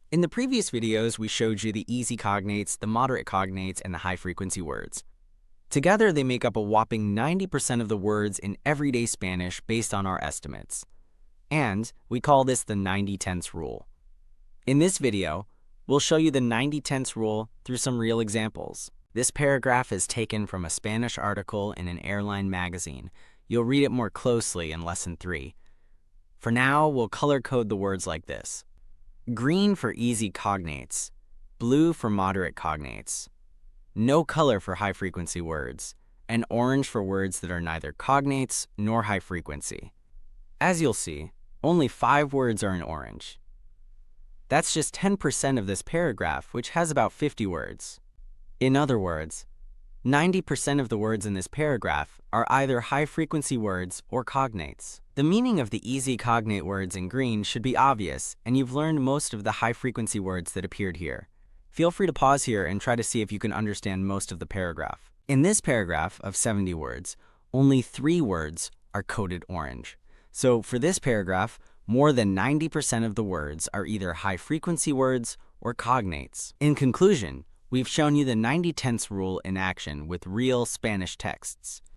In the previous videos, we showed you the easy cognates, the moderate cognates, and the high-frequency words. Together, they make up a whopping 90% of the words in everyday Spanish based on our estimates. And we call this the 90-tenths rule. In this video, we'll show you the 90-tenths rule through some real examples. This paragraph is taken from a Spanish article in an airline magazine. You'll read it more closely in Lesson 3. For now, we'll color code the words like this. Green for easy cognates, blue for moderate cognates, no color for high-frequency words, and orange for words that are neither cognates nor high-frequency. As you'll see, only 5 words are in orange. That's just 10% of this paragraph, which has about 50 words. In other words, 90% of the words in this paragraph are either high-frequency words or cognates. The meaning of the easy cognate words in green should be obvious, and you've learned most of the high-frequency words that appeared here. Feel free to pause here and try to see if you can understand most of the paragraph. In this paragraph of 70 words, only 3 words are coded orange. So for this paragraph, more than 90% of the words are either high-frequency words or cognates. In conclusion, we've shown you the 90-tenths rule in action with real Spanish texts.